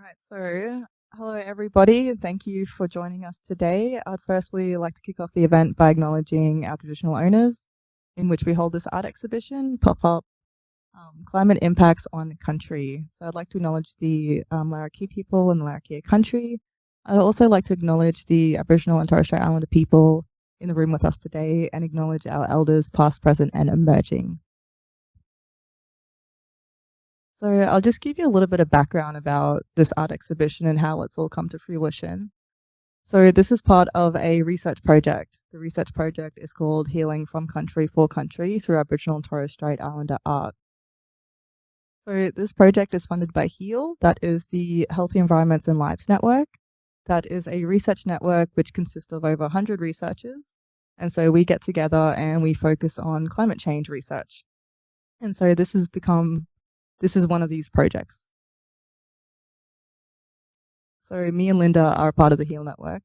Right, so hello everybody, and thank you for joining us today. I'd firstly like to kick off the event by acknowledging our traditional owners, in which we hold this art exhibition, Pop-Up Climate Impacts on Country. So I'd like to acknowledge the Larrakia people and the Larrakia country. I'd also like to acknowledge the Aboriginal and Torres Strait Islander people in the room with us today and acknowledge our elders past, present and emerging. So I'll just give you a little bit of background about this art exhibition and how it's all come to fruition. So this is part of a research project. The research project is called Healing from Country for Country through Aboriginal and Torres Strait Islander art. So this project is funded by HEAL, that is the Healthy Environments and Lives Network. That is a research network which consists of over 100 researchers. And so we get together and we focus on climate change research. And so this is one of these projects. So me and Linda are part of the HEAL network,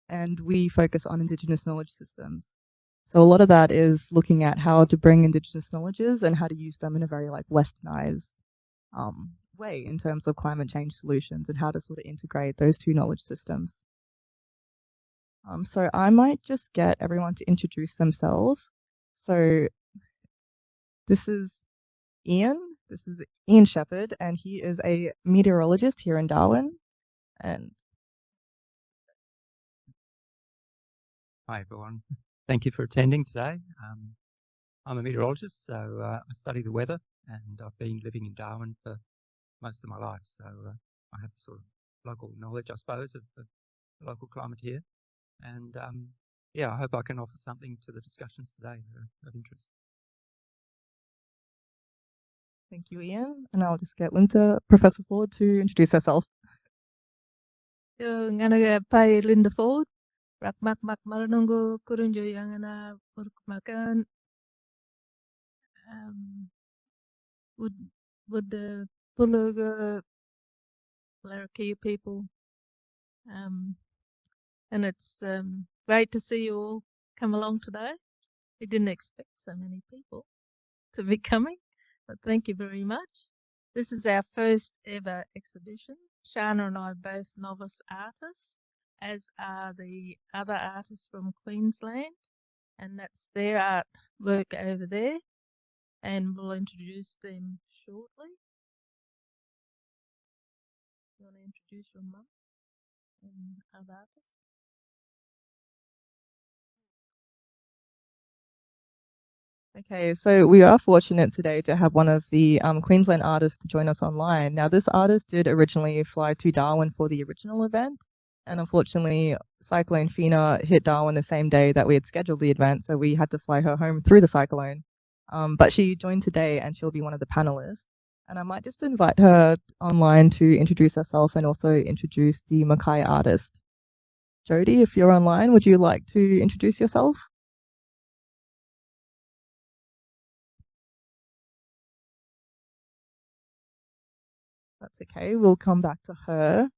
and we focus on Indigenous knowledge systems. So a lot of that is looking at how to bring Indigenous knowledges and how to use them in a very westernized way in terms of climate change solutions and how to sort of integrate those two knowledge systems. So I might just get everyone to introduce themselves. So this is Ian. This is Ian Shepherd, and he is a meteorologist here in Darwin. And hi everyone, thank you for attending today. I'm a meteorologist, so I study the weather, and I've been living in Darwin for most of my life, so I have sort of local knowledge, I suppose, of the local climate here. And yeah, I hope I can offer something to the discussions today that are of interest. Thank you, Ian. And I'll just get Linda, Professor Ford, to introduce herself. Ngana pai Linda Ford, rak mak maranongo kurunjo yang ana makan would the Pulaga Larrakia people, and it's great to see you all come along today. We didn't expect so many people to be coming, but thank you very much. This is our first ever exhibition. Sharna and I are both novice artists, as are the other artists from Queensland, and that's their artwork over there, and we'll introduce them shortly. You want to introduce your mum and other artists? Okay, so we are fortunate today to have one of the Queensland artists to join us online. Now, this artist did originally fly to Darwin for the original event, and unfortunately, Cyclone Fina hit Darwin the same day that we had scheduled the event, so we had to fly her home through the cyclone. But she joined today, and she'll be one of the panelists. And I might just invite her online to introduce herself and also introduce the Mackay artist. Jodie, if you're online, would you like to introduce yourself? That's okay, we'll come back to her.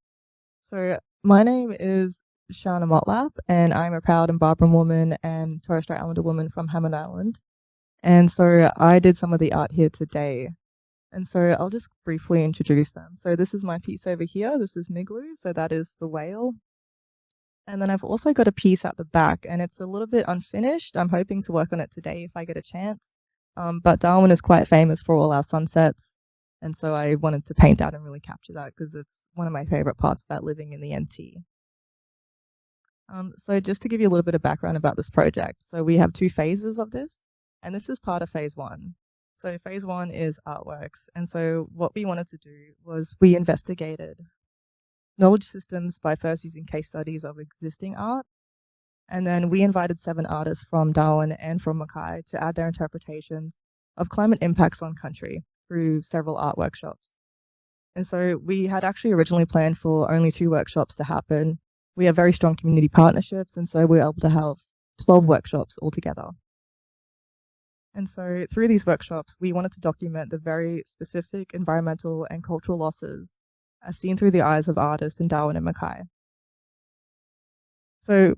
So my name is Sharna Motlap, and I'm a proud and Barbara woman and Torres Strait Islander woman from Hammond Island. And so I did some of the art here today. And so I'll just briefly introduce them. So this is my piece over here. This is Miglu, so that is the whale. And then I've also got a piece at the back, and it's a little bit unfinished. I'm hoping to work on it today if I get a chance. But Darwin is quite famous for all our sunsets. And so I wanted to paint that and really capture that because it's one of my favorite parts about living in the NT. So just to give you a little bit of background about this project. So we have two phases of this, and this is part of phase one. So phase one is artworks. And so what we wanted to do was we investigated knowledge systems by first using case studies of existing art. And then we invited 7 artists from Darwin and from Mackay to add their interpretations of climate impacts on country through several art workshops. And so we had actually originally planned for only 2 workshops to happen. We have very strong community partnerships, and so we were able to have 12 workshops altogether. And so through these workshops, we wanted to document the very specific environmental and cultural losses as seen through the eyes of artists in Darwin and Mackay. So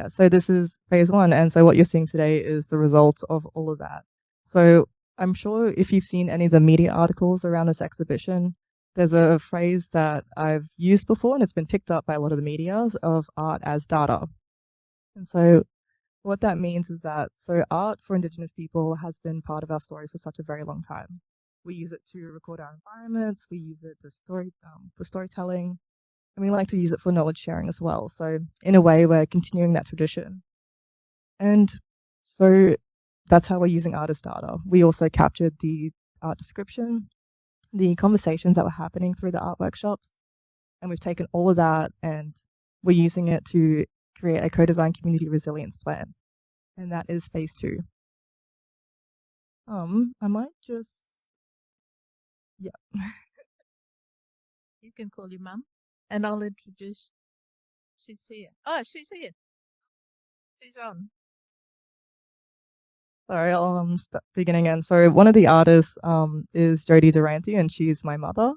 so this is phase one, and so what you're seeing today is the results of all of that. So I'm sure if you've seen any of the media articles around this exhibition, there's a phrase that I've used before and it's been picked up by a lot of the media of art as data. And so what that means is that art for Indigenous people has been part of our story for such a very long time. We use it to record our environments, we use it to for storytelling, and we like to use it for knowledge sharing as well. So in a way, we're continuing that tradition. And so that's how we're using art as data. We also captured the art description, the conversations that were happening through the art workshops, and we've taken all of that and we're using it to create a co-design community resilience plan. And that is phase 2. I might just, yeah. You can call your mum, and I'll introduce. She's here. Oh, she's here. She's on. Sorry, I'll begin again. So one of the artists is Jodie Durante, and she's my mother.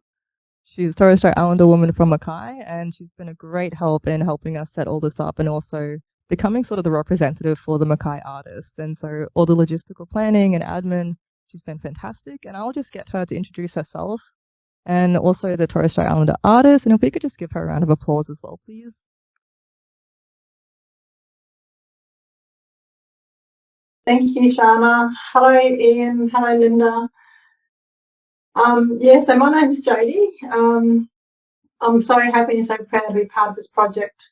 She's a Torres Strait Islander woman from Mackay, and she's been a great help in helping us set all this up and also becoming sort of the representative for the Mackay artists. And so all the logistical planning and admin, she's been fantastic. And I'll just get her to introduce herself and also the Torres Strait Islander artist. And if we could just give her a round of applause as well, please. Thank you, Sharna. Hello, Ian. Hello, Linda. So my name's Jodie. I'm so happy and so proud to be part of this project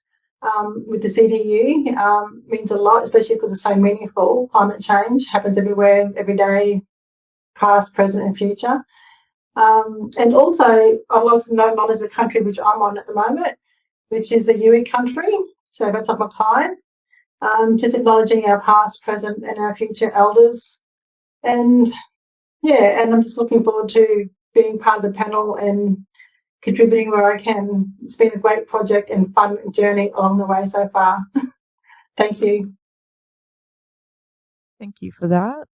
with the CDU. Means a lot, especially because it's so meaningful. Climate change happens everywhere, every day, past, present, and future. And also, I'd like to acknowledge the country which I'm on at the moment, which is the Yui country. So that's up Mackay. Just acknowledging our past, present, and our future elders. And yeah, and I'm just looking forward to being part of the panel and contributing where I can. It's been a great project and fun journey along the way so far. Thank you. Thank you for that.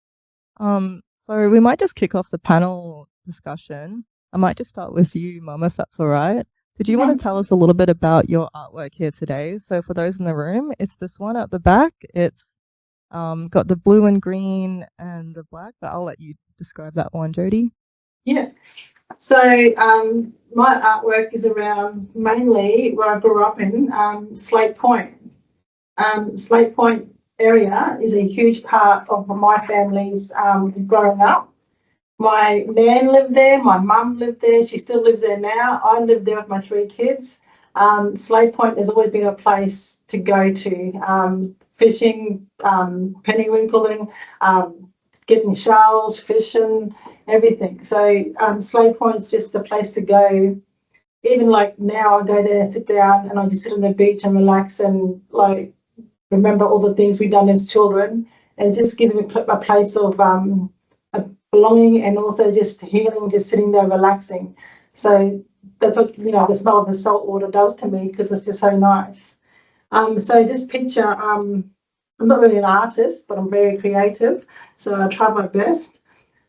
So we might just kick off the panel discussion. I might just start with you, Mum, if that's all right. Did you want to tell us a little bit about your artwork here today? So for those in the room, it's this one at the back. It's got the blue and green and the black, but I'll let you describe that one, Jodie. Yeah. So my artwork is around mainly where I grew up in, Strait Point. Strait Point area is a huge part of my family's growing up. My nan lived there, my mum lived there, she still lives there now. I live there with my 3 kids. Strait Point has always been a place to go to. Fishing, pennywinkling, getting shells, fishing, everything. So Strait Point's just a place to go. Even like now I go there, sit down and I just sit on the beach and relax and like remember all the things we've done as children. And it just gives me a place of belonging and also just healing, just sitting there relaxing. So that's what, the smell of the salt water does to me because it's just so nice. So this picture, I'm not really an artist, but I'm very creative. So I try my best.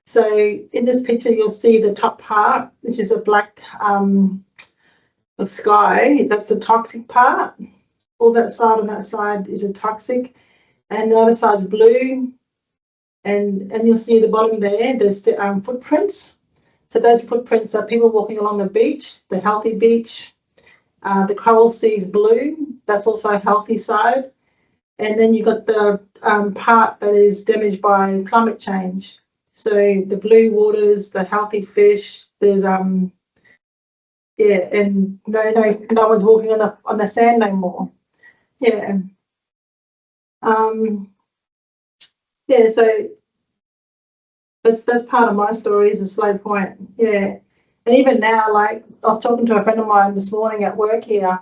So in this picture, you'll see the top part, which is a black sky. That's the toxic part. All that side on that side is a toxic. And the other side's blue. And you'll see at the bottom there's the footprints. So those footprints are people walking along the beach, the healthy beach. The coral sea is blue. That's also a healthy side. And then you've got the part that is damaged by climate change. So the blue waters, the healthy fish. There's and no one's walking on the sand anymore. Yeah. So that's part of my story is a Strait Point. Yeah. And even now, like I was talking to a friend of mine this morning at work here,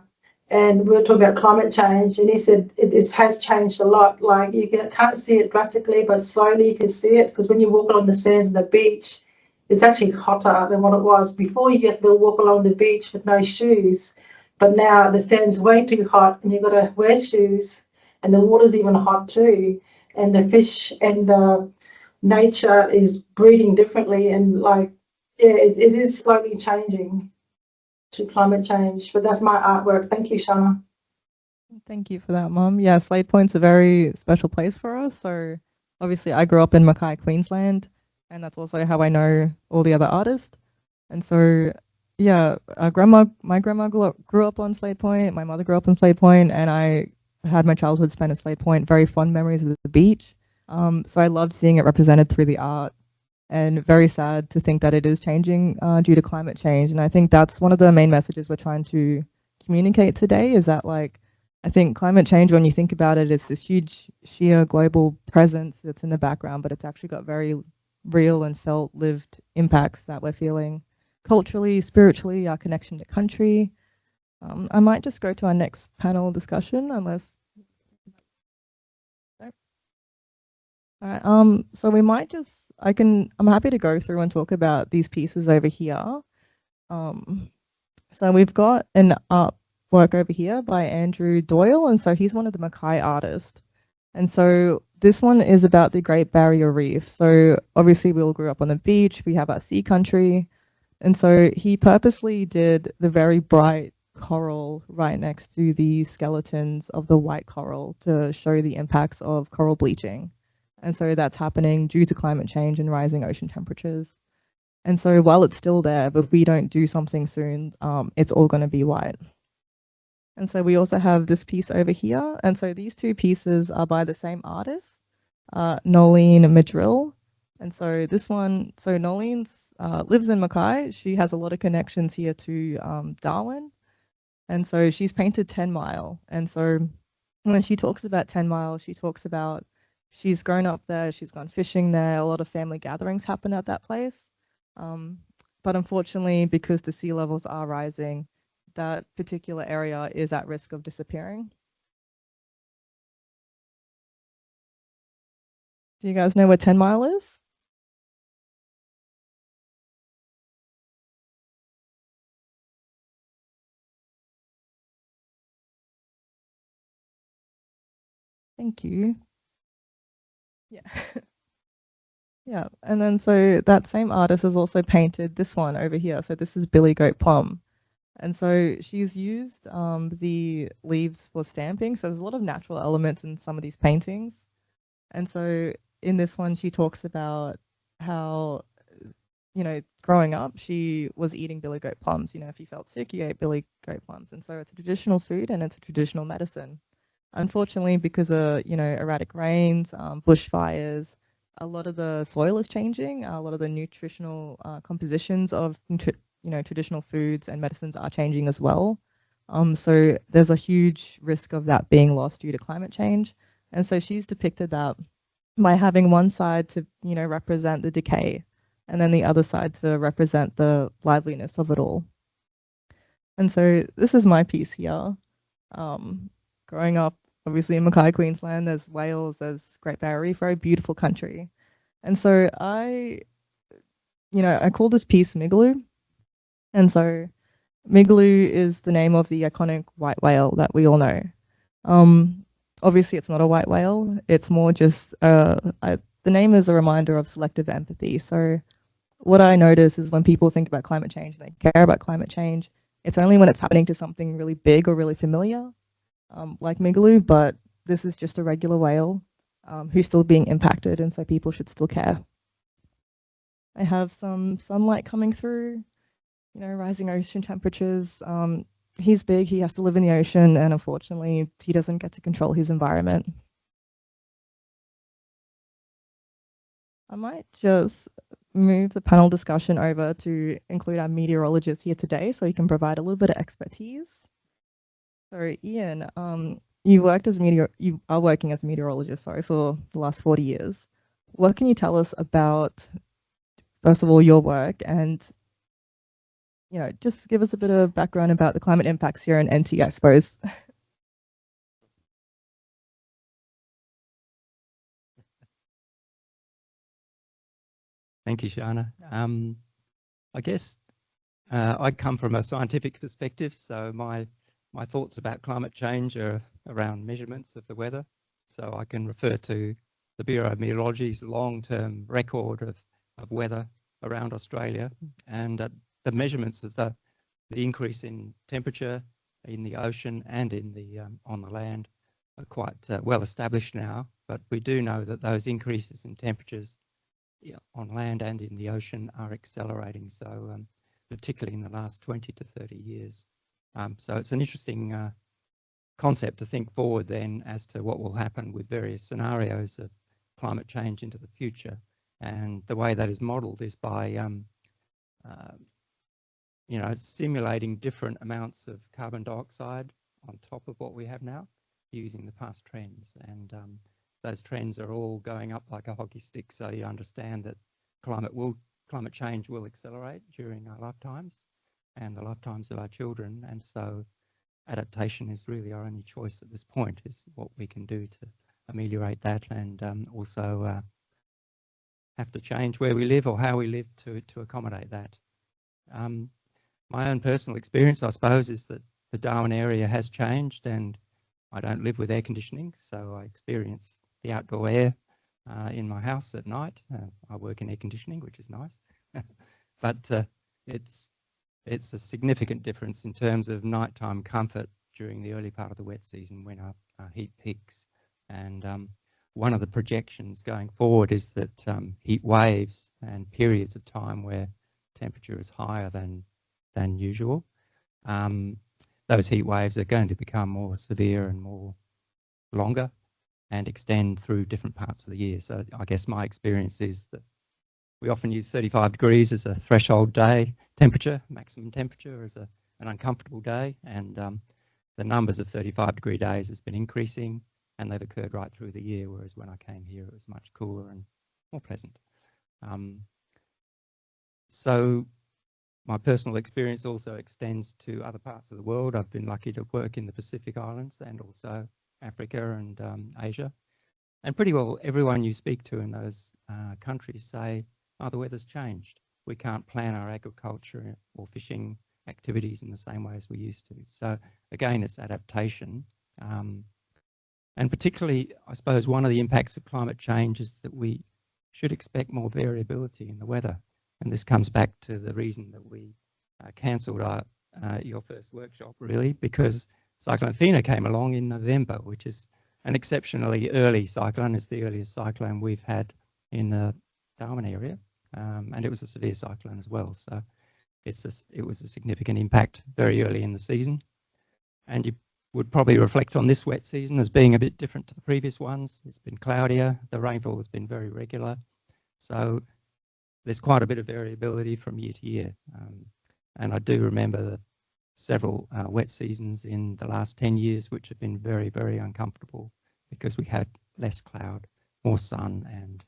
and we were talking about climate change, and he said it has changed a lot. Like you can't see it drastically, but slowly you can see it because when you walk along the sands of the beach, it's actually hotter than what it was before. You used to walk along the beach with no shoes, but now the sand's way too hot, and you've got to wear shoes, and the water's even hot too, and the fish and the nature is breeding differently, and it is slowly changing to climate change. But that's my artwork. Thank you, Sharna. Thank you for that, Mum. Yeah, Strait Point's a very special place for us. So obviously I grew up in Mackay, Queensland, and that's also how I know all the other artists. And so, yeah, my grandma grew up on Slade Point. My mother grew up on Slade Point, and I had my childhood spent at Slade Point. Very fond memories of the beach. So I loved seeing it represented through the art, and very sad to think that it is changing due to climate change. And I think that's one of the main messages we're trying to communicate today, is that, like, I think climate change, when you think about it, it's this huge, sheer global presence that's in the background, but it's actually got very real and felt lived impacts that we're feeling culturally, spiritually, our connection to country. I might just go to our next panel discussion, unless. No. All right. So we might just. I'm happy to go through and talk about these pieces over here. So we've got an artwork over here by Andrew Doyle, and so he's one of the Mackay artists. And so this one is about the Great Barrier Reef. So obviously we all grew up on the beach, we have our sea country. And so he purposely did the very bright coral right next to the skeletons of the white coral to show the impacts of coral bleaching. And so that's happening due to climate change and rising ocean temperatures. And so while it's still there, but if we don't do something soon, it's all going to be white. And so we also have this piece over here. And so these two pieces are by the same artist, Nolene Madrill. And so this one, so Nolene's lives in Mackay. She has a lot of connections here to Darwin. And so she's painted 10 Mile. And so when she talks about 10 Mile, she talks about she's grown up there, she's gone fishing there, a lot of family gatherings happen at that place. But unfortunately, because the sea levels are rising, that particular area is at risk of disappearing. Do you guys know where 10 Mile is? Thank you. Yeah. Yeah, and then so that same artist has also painted this one over here. So this is Billy Goat Plum. And so she's used the leaves for stamping. So there's a lot of natural elements in some of these paintings. And so in this one, she talks about how, growing up, she was eating billy goat plums. If you felt sick, you ate billy goat plums. And so it's a traditional food and it's a traditional medicine. Unfortunately, because of, erratic rains, bushfires, a lot of the soil is changing. A lot of the nutritional compositions of, traditional foods and medicines are changing as well. So there's a huge risk of that being lost due to climate change. And so she's depicted that by having one side to, represent the decay, and then the other side to represent the liveliness of it all. And so this is my piece here. Growing up, obviously in Mackay, Queensland, there's Wales, there's Great Barrier Reef, very beautiful country. And so I call this piece Migaloo. And so Migaloo is the name of the iconic white whale that we all know. Obviously, it's not a white whale. It's more just, the name is a reminder of selective empathy. So what I notice is when people think about climate change, they care about climate change, it's only when it's happening to something really big or really familiar, like Migaloo, but this is just a regular whale who's still being impacted, and so people should still care. I have some sunlight coming through, rising ocean temperatures. He's big, he has to live in the ocean, and unfortunately, he doesn't get to control his environment. I might just move the panel discussion over to include our meteorologist here today so he can provide a little bit of expertise. So Ian, you are working as a meteorologist, for the last 40 years. What can you tell us about, first of all, your work, and just give us a bit of background about the climate impacts here in NT, I suppose. Thank you, Sharna. I guess I come from a scientific perspective, so my thoughts about climate change are around measurements of the weather. So I can refer to the Bureau of Meteorology's long-term record of weather around Australia, and the measurements of the increase in temperature in the ocean and in the on the land are quite well established now. But we do know that those increases in temperatures on land and in the ocean are accelerating. So particularly in the last 20 to 30 years. So it's an interesting concept to think forward then as to what will happen with various scenarios of climate change into the future. And the way that is modelled is by, you know, simulating different amounts of carbon dioxide on top of what we have now using the past trends. And those trends are all going up like a hockey stick. So you understand that climate change will accelerate during our lifetimes and the lifetimes of our children. And so adaptation is really our only choice at this point, is what we can do to ameliorate that, and also have to change where we live or how we live to accommodate that. My own personal experience, I suppose, is that the Darwin area has changed, and I don't live with air conditioning, so I experience the outdoor air in my house at night. I work in air conditioning, which is nice, but it's a significant difference in terms of nighttime comfort during the early part of the wet season when our heat peaks. And one of the projections going forward is that heat waves and periods of time where temperature is higher than usual, those heat waves are going to become more severe and more longer and extend through different parts of the year. So I guess my experience is that we often use 35 degrees as a threshold day temperature, maximum temperature as an uncomfortable day, and the numbers of 35-degree days has been increasing, and they've occurred right through the year, whereas when I came here it was much cooler and more pleasant. So my personal experience also extends to other parts of the world. I've been lucky to work in the Pacific Islands and also Africa and Asia. And pretty well everyone you speak to in those countries say, oh, the weather's changed. We can't plan our agriculture or fishing activities in the same way as we used to. So again, it's adaptation. And particularly, I suppose, one of the impacts of climate change is that we should expect more variability in the weather. And this comes back to the reason that we cancelled your first workshop, really, because Cyclone Fina came along in November, which is an exceptionally early cyclone. It's the earliest cyclone we've had in the Darwin area, and it was a severe cyclone as well. So it was a significant impact very early in the season. And you would probably reflect on this wet season as being a bit different to the previous ones. It's been cloudier, the rainfall has been very regular. So there's quite a bit of variability from year to year. And I do remember the several wet seasons in the last 10 years, which have been very, very uncomfortable because we had less cloud, more sun, and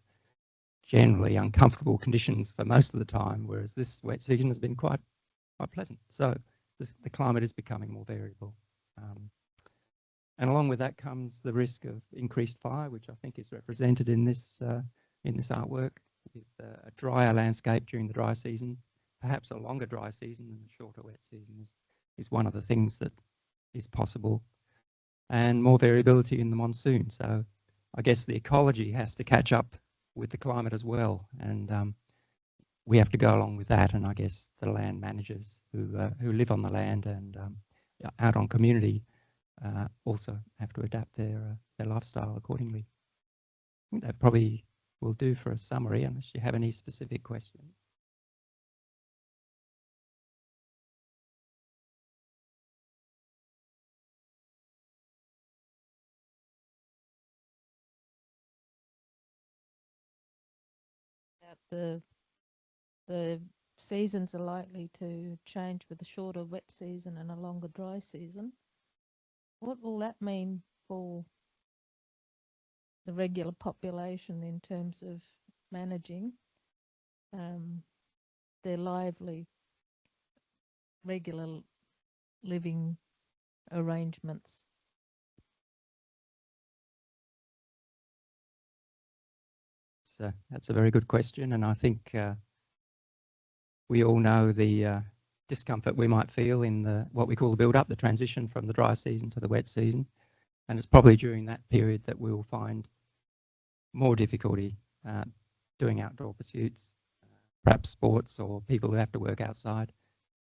generally uncomfortable conditions for most of the time, whereas this wet season has been quite pleasant. So the climate is becoming more variable. And along with that comes the risk of increased fire, which I think is represented in this artwork, with a drier landscape during the dry season. Perhaps a longer dry season than a shorter wet season is one of the things that is possible, and more variability in the monsoon. So I guess the ecology has to catch up with the climate as well, and we have to go along with that. And I guess the land managers who live on the land and out on community also have to adapt their lifestyle accordingly. I think that probably will do for a summary, unless you have any specific questions. The seasons are likely to change with a shorter wet season and a longer dry season. What will that mean for the regular population in terms of managing their lively, regular living arrangements? So that's a very good question, and I think we all know the discomfort we might feel in what we call the build-up, the transition from the dry season to the wet season, and it's probably during that period that we will find more difficulty doing outdoor pursuits, perhaps sports, or people who have to work outside,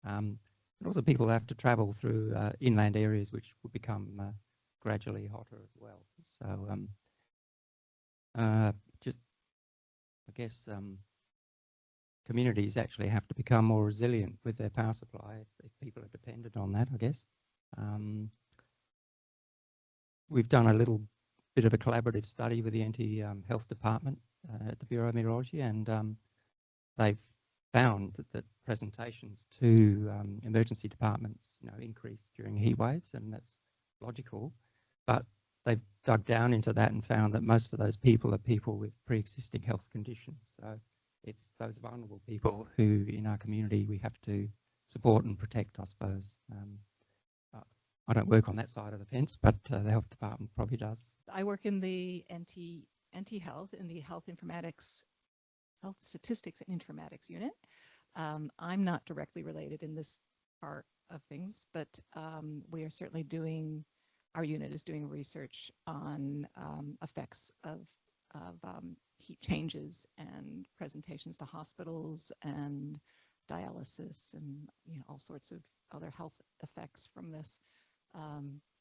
and also people who have to travel through inland areas, which will become gradually hotter as well. So just guess communities actually have to become more resilient with their power supply if people are dependent on that, I guess. We've done a little bit of a collaborative study with the anti-health department at the Bureau of Meteorology, and they've found that presentations to emergency departments, increased during heat waves, and that's logical. But they've dug down into that and found that most of those people are people with pre-existing health conditions. So it's those vulnerable people who, in our community, we have to support and protect, I suppose. I don't work on that side of the fence, but the health department probably does. I work in the anti-health in the health statistics and informatics unit. I'm not directly related in this part of things, but we are certainly our unit is doing research on effects of heat changes and presentations to hospitals and dialysis and all sorts of other health effects from this.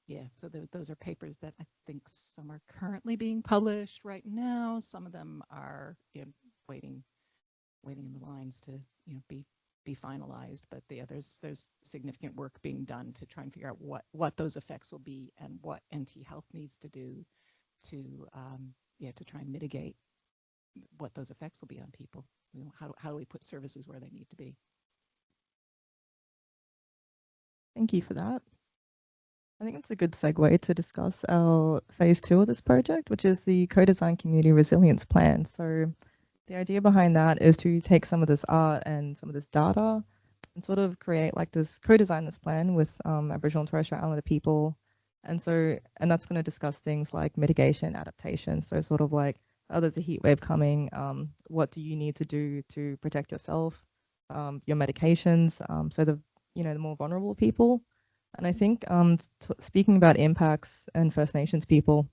Yeah, so those are papers that I think some are currently being published right now. Some of them are waiting in the lines to be finalized, but there's significant work being done to try and figure out what those effects will be and what NT Health needs to do to try and mitigate what those effects will be on people. How do we put services where they need to be? Thank you for that. I think it's a good segue to discuss our phase 2 of this project, which is the co-design community resilience plan. So the idea behind that is to take some of this art and some of this data and sort of create like this co-design this plan with Aboriginal and Torres Strait Islander people. And that's going to discuss things like mitigation, adaptation. So sort of like, oh, there's a heat wave coming. What do you need to do to protect yourself, your medications, so the more vulnerable people. And I think speaking about impacts and First Nations people,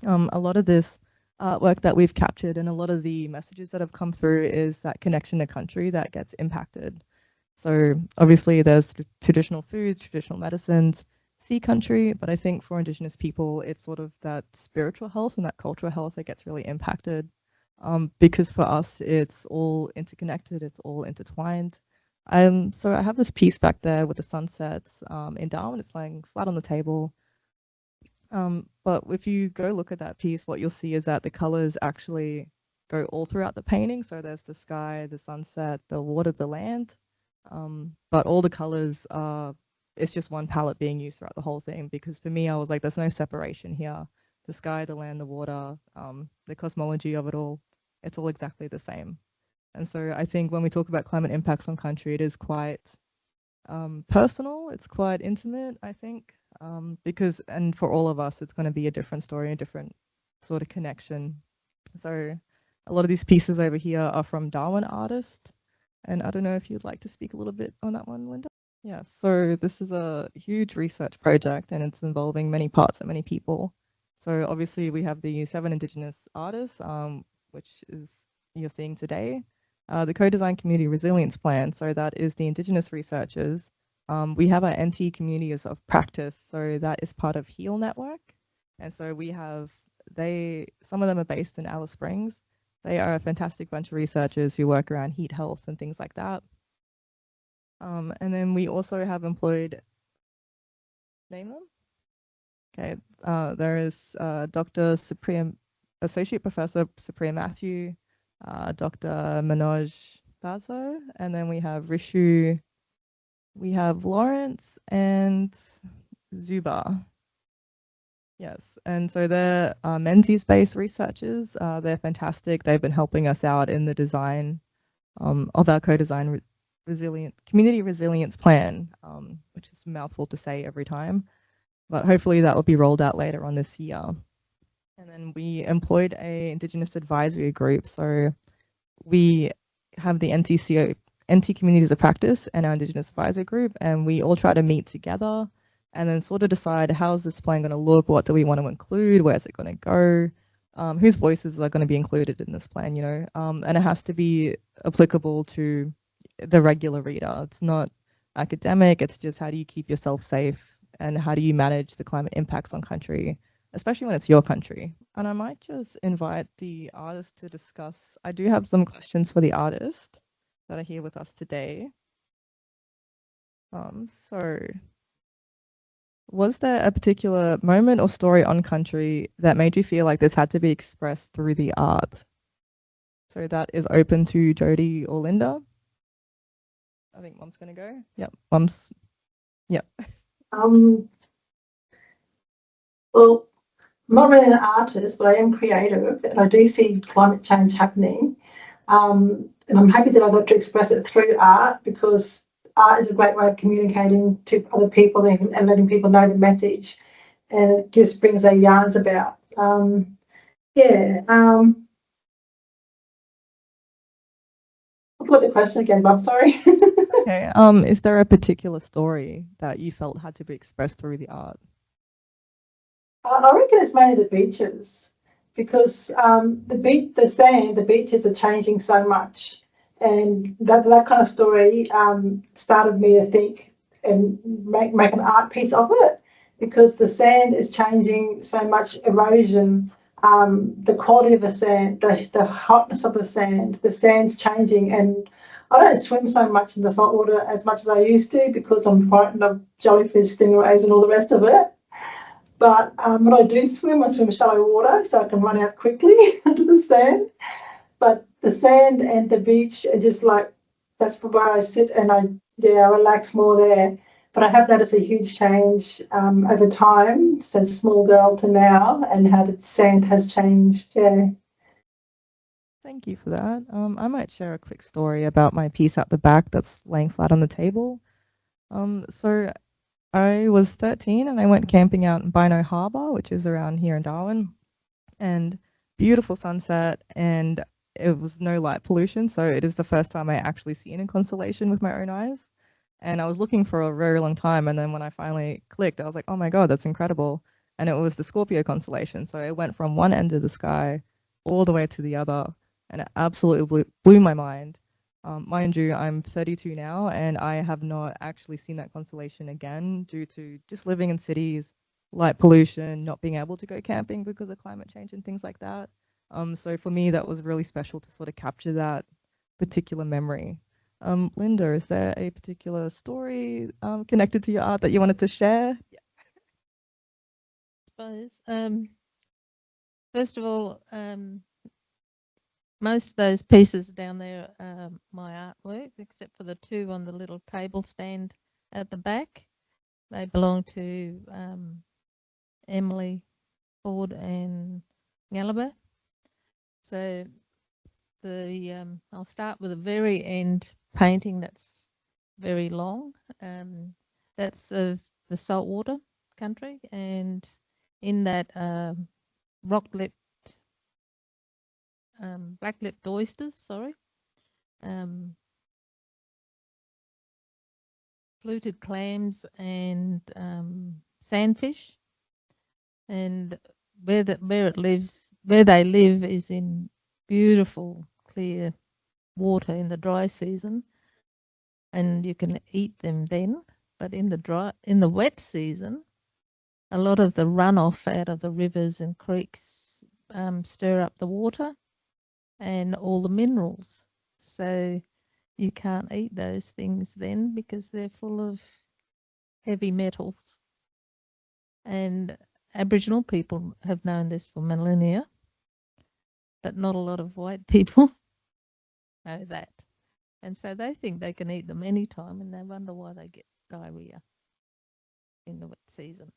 a lot of this artwork that we've captured and a lot of the messages that have come through is that connection to country that gets impacted. So obviously there's traditional foods, traditional medicines, sea country, but I think for Indigenous people, it's sort of that spiritual health and that cultural health that gets really impacted. Because for us, it's all interconnected, it's all intertwined. So I have this piece back there with the sunsets in Darwin. It's lying flat on the table. But if you go look at that piece, what you'll see is that the colors actually go all throughout the painting. So there's the sky, the sunset, the water, the land. But all the colors it's just one palette being used throughout the whole thing. Because for me, I was like, there's no separation here. The sky, the land, the water, the cosmology of it all, it's all exactly the same. And so I think when we talk about climate impacts on country, it is quite personal. It's quite intimate, I think, and for all of us, it's going to be a different story, a different sort of connection. So a lot of these pieces over here are from Darwin artists. And I don't know if you'd like to speak a little bit on that one, Linda. Yeah, so this is a huge research project and it's involving many parts and many people. So obviously we have the 7 Indigenous artists, which is you're seeing today. The co-design community resilience plan, so that is the Indigenous researchers. We have our NT communities of practice, so that is part of HEAL network. And so we have, some of them are based in Alice Springs. They are a fantastic bunch of researchers who work around heat health and things like that. And then we also have employed, name them? Okay, there is Dr. Supriya, Associate Professor Supriya Matthew, Dr. Manoj Bazo, and then we have Rishu, we have Lawrence and Zuba. Yes, and so they're Menzies-based researchers. They're fantastic. They've been helping us out in the design of our co-design community resilience plan, which is a mouthful to say every time, but hopefully that will be rolled out later on this year. And then we employed a Indigenous advisory group. So we have the NT Communities of Practice and our Indigenous advisory group, and we all try to meet together and then sort of decide how's this plan going to look, what do we want to include, where's it going to go, whose voices are going to be included in this plan, and it has to be applicable to the regular reader. It's not academic, it's just how do you keep yourself safe and how do you manage the climate impacts on country especially when it's your country. And I might just invite the artist to discuss. I do have some questions for the artist that are here with us today. So was there a particular moment or story on country that made you feel like this had to be expressed through the art? So that is open to Jodie or Linda. I think Mom's gonna go. Yep, Mom's. Yep. Well, I'm not really an artist, but I am creative, and I do see climate change happening. And I'm happy that I got to express it through art, because art is a great way of communicating to other people and letting people know the message, and it just brings their yarns about. I forgot the question again, Bob. Sorry. Okay. Is there a particular story that you felt had to be expressed through the art? I reckon it's mainly the beaches, because the beaches are changing so much, and that kind of story started me to think and make an art piece of it, because the sand is changing so much, erosion, the quality of the sand, the hotness of the sand's changing, and I don't swim so much in the salt water as much as I used to, because I'm frightened of jellyfish, stingrays, and all the rest of it. But when I do swim, I swim shallow water so I can run out quickly under the sand. But the sand and the beach are just like, that's where I sit, and I relax more there. But I have noticed a huge change over time, since a small girl to now, and how the sand has changed. Yeah. Thank you for that. I might share a quick story about my piece at the back that's laying flat on the table. So I was 13 and I went camping out in Bino Harbour, which is around here in Darwin, and beautiful sunset, and it was no light pollution. So it is the first time I actually seen a constellation with my own eyes. And I was looking for a very long time. And then when I finally clicked, I was like, oh my God, that's incredible. And it was the Scorpio constellation. So it went from one end of the sky all the way to the other. And it absolutely blew my mind. Mind you, I'm 32 now, and I have not actually seen that constellation again due to just living in cities, light pollution, not being able to go camping because of climate change and things like that. So for me, that was really special to sort of capture that particular memory. Linda, is there a particular story connected to your art that you wanted to share? Yeah. Suppose. First of all, most of those pieces down there are my artwork, except for the two on the little table stand at the back. They belong to Emily Ford and Gallagher. So I'll start with the very end painting that's very long. That's of the saltwater country, and in that rock-lipped, black-lipped oysters, fluted clams and sandfish, and where they live is in beautiful clear water in the dry season, and you can eat them then. But in the wet season, a lot of the runoff out of the rivers and creeks stir up the water and all the minerals. So you can't eat those things then because they're full of heavy metals. And Aboriginal people have known this for millennia, but not a lot of white people know that. And so they think they can eat them anytime, and they wonder why they get diarrhea in the wet season.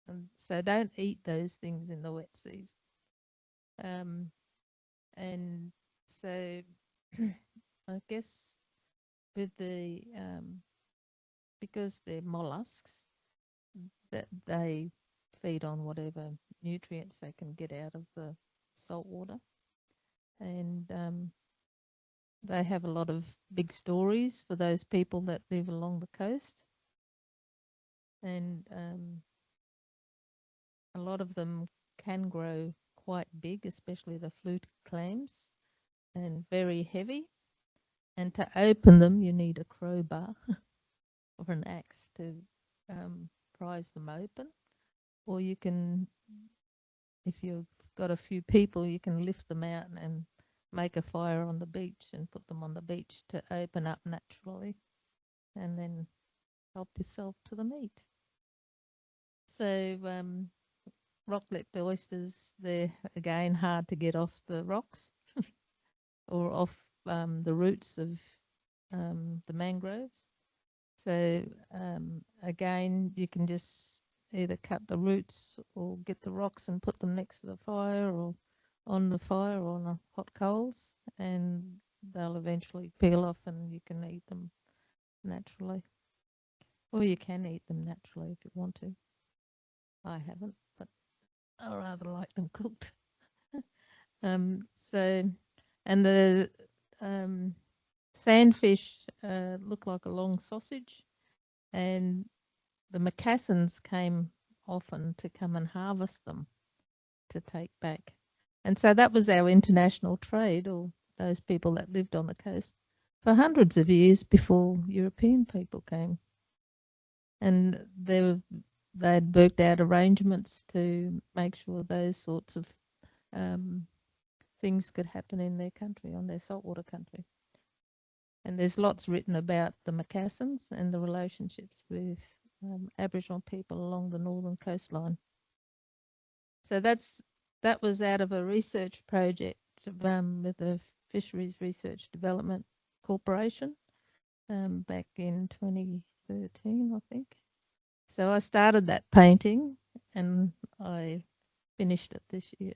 And so don't eat those things in the wet season. And so I guess with the because they're mollusks, that they feed on whatever nutrients they can get out of the salt water, and they have a lot of big stories for those people that live along the coast, and a lot of them can grow quite big, especially the fluted clams, and very heavy. And to open them, you need a crowbar or an axe to prise them open. or you can, if you've got a few people, you can lift them out and make a fire on the beach and put them on the beach to open up naturally, and then help yourself to the meat. So rock-lipped oysters, they're again hard to get off the rocks or off the roots of the mangroves. So again, you can just either cut the roots or get the rocks and put them next to the fire or on the fire or on the hot coals, and they'll eventually peel off and you can eat them naturally. Or you can eat them naturally if you want to. I haven't, but I rather like them cooked. So, and the sandfish look like a long sausage, and the moccasins came often to come and harvest them to take back. And so that was our international trade, or those people that lived on the coast for hundreds of years before European people came. And they'd worked out arrangements to make sure those sorts of things could happen in their country, on their saltwater country. And there's lots written about the moccasins and the relationships with Aboriginal people along the northern coastline. So that was out of a research project with the Fisheries Research Development Corporation back in 2013, I think. So I started that painting and I finished it this year.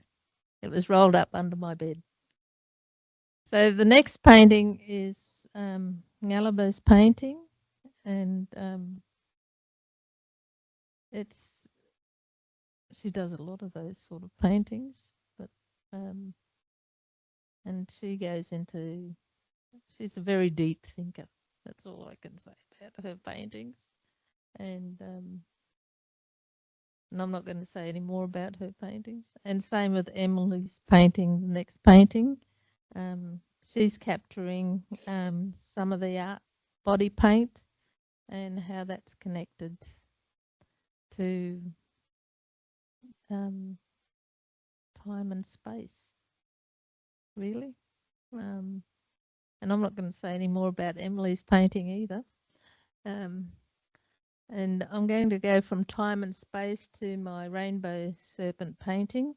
It was rolled up under my bed. So the next painting is Ngalaba's painting, and she does a lot of those sort of paintings, but and she goes into, she's a very deep thinker. That's all I can say about her paintings, and I'm not going to say any more about her paintings. And same with Emily's painting, the next painting. She's capturing some of the art, body paint, and how that's connected to time and space, really. And I'm not going to say any more about Emily's painting either. And I'm going to go from time and space to my rainbow serpent painting.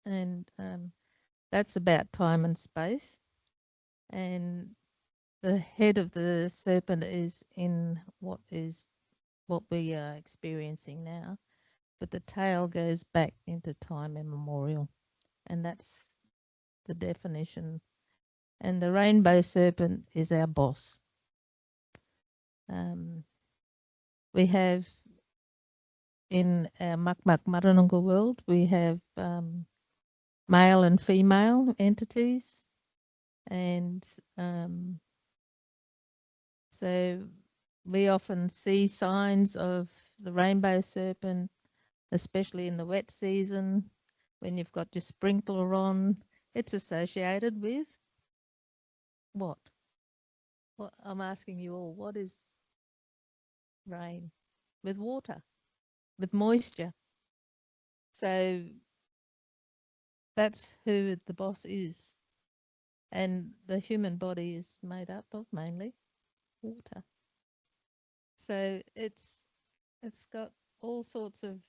And that's about time and space. And the head of the serpent is in what we are experiencing now, but the tail goes back into time immemorial, and that's the definition. And the rainbow serpent is our boss. We have in our Makmak Maranunga world, we have male and female entities, and so we often see signs of the rainbow serpent, especially in the wet season when you've got your sprinkler on. It's associated with what? Well, I'm asking you all, what is rain? With water, with moisture. So that's who the boss is. And the human body is made up of mainly water. So it's got all sorts of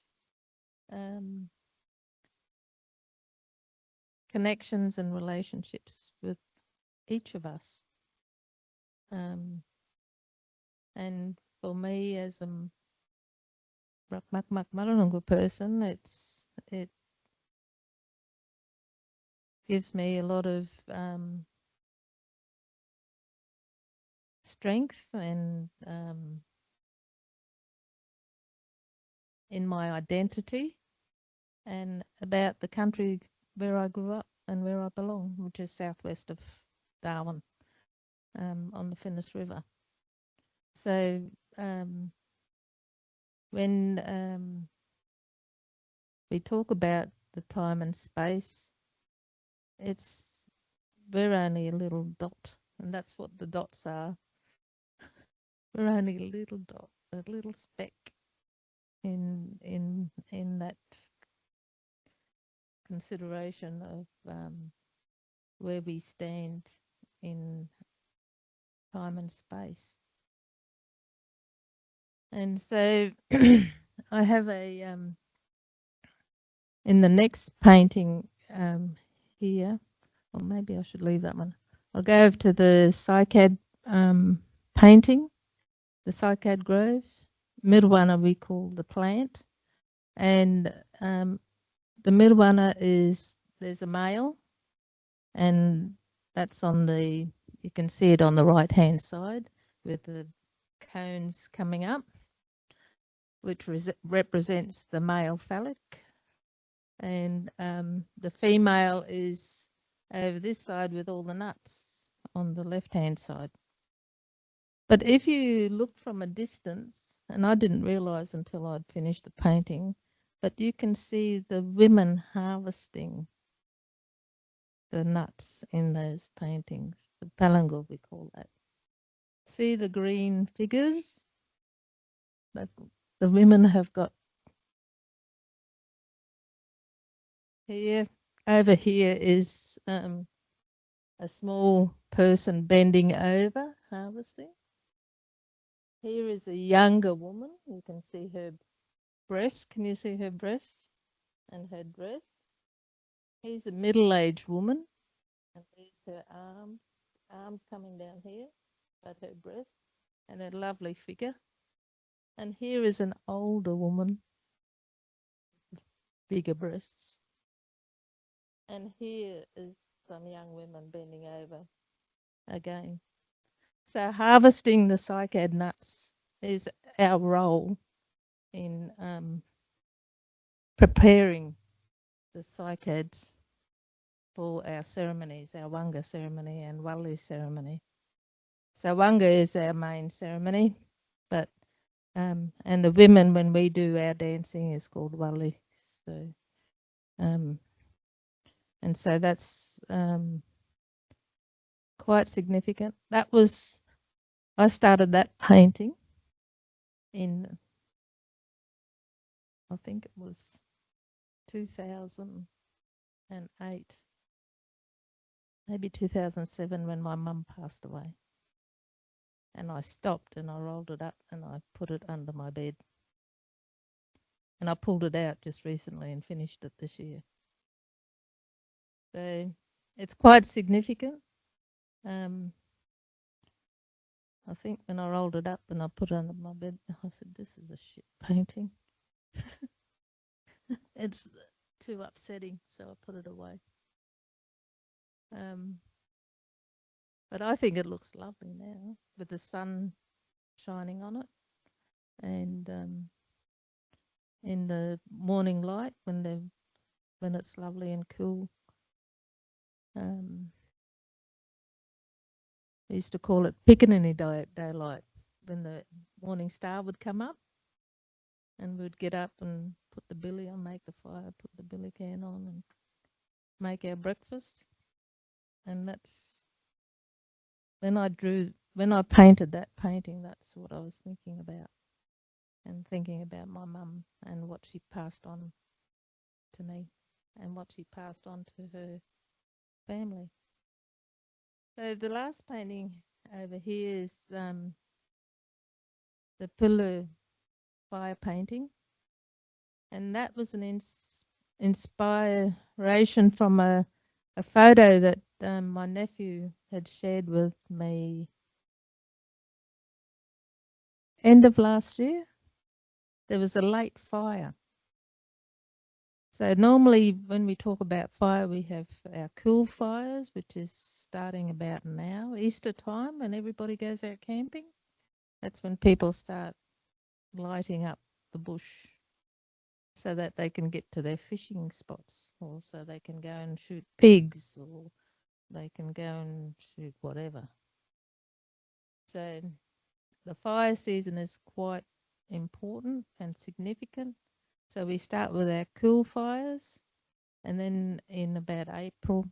connections and relationships with each of us. And for me, as a Makmak Maranunga person, it gives me a lot of strength and in my identity and about the country where I grew up and where I belong, which is southwest of Darwin, on the Finniss River. So when we talk about the time and space, we're only a little dot, and that's what the dots are. We're only a little dot, a little speck in that consideration of where we stand in time and space. And so I have a in the next painting here, or maybe I should leave that one. I'll go over to the cycad painting, the cycad grove. Middle one we call the plant, and the middle one is there's a male, and that's on the, you can see it on the right hand side with the cones coming up, which represents the male phallic, and the female is over this side with all the nuts on the left hand side. But if you look from a distance, and I didn't realize until I'd finished the painting, but you can see the women harvesting the nuts in those paintings, the palangal we call that. See the green figures? The women have got here. Over here is a small person bending over harvesting. Here is a younger woman. You can see her breast. Can you see her breasts and her dress? Here's a middle-aged woman, and there's her arms coming down here, at her breast, and a lovely figure. And here is an older woman, bigger breasts. And here is some young women bending over again. So harvesting the cycad nuts is our role in preparing the cycads for our ceremonies, our Wanga ceremony and Wali ceremony. So Wanga is our main ceremony, but and the women, when we do our dancing, is called Wali. So and so that's quite significant. That was, I started that painting in, I think it was 2008, maybe 2007, when my mum passed away. And I stopped and I rolled it up and I put it under my bed. And I pulled it out just recently and finished it this year. So it's quite significant. I think when I rolled it up and I put it under my bed, I said, this is a shit painting. It's too upsetting, so I put it away. But I think it looks lovely now with the sun shining on it, and in the morning light when it's lovely and cool. We used to call it Pickaninny daylight, when the morning star would come up, and we'd get up and put the billy on, make the fire, put the billy can on, and make our breakfast. And that's when I painted that painting, that's what I was thinking about, and thinking about my mum and what she passed on to me and what she passed on to her family. So the last painting over here is the pillar fire painting, and that was an inspiration from a photo that my nephew had shared with me end of last year. There was a late fire. So normally when we talk about fire, we have our cool fires, which is starting about now, Easter time, when everybody goes out camping. That's when people start lighting up the bush so that they can get to their fishing spots, or so they can go and shoot pigs, or they can go and shoot whatever. So the fire season is quite important and significant. So we start with our cool fires, and then in about April,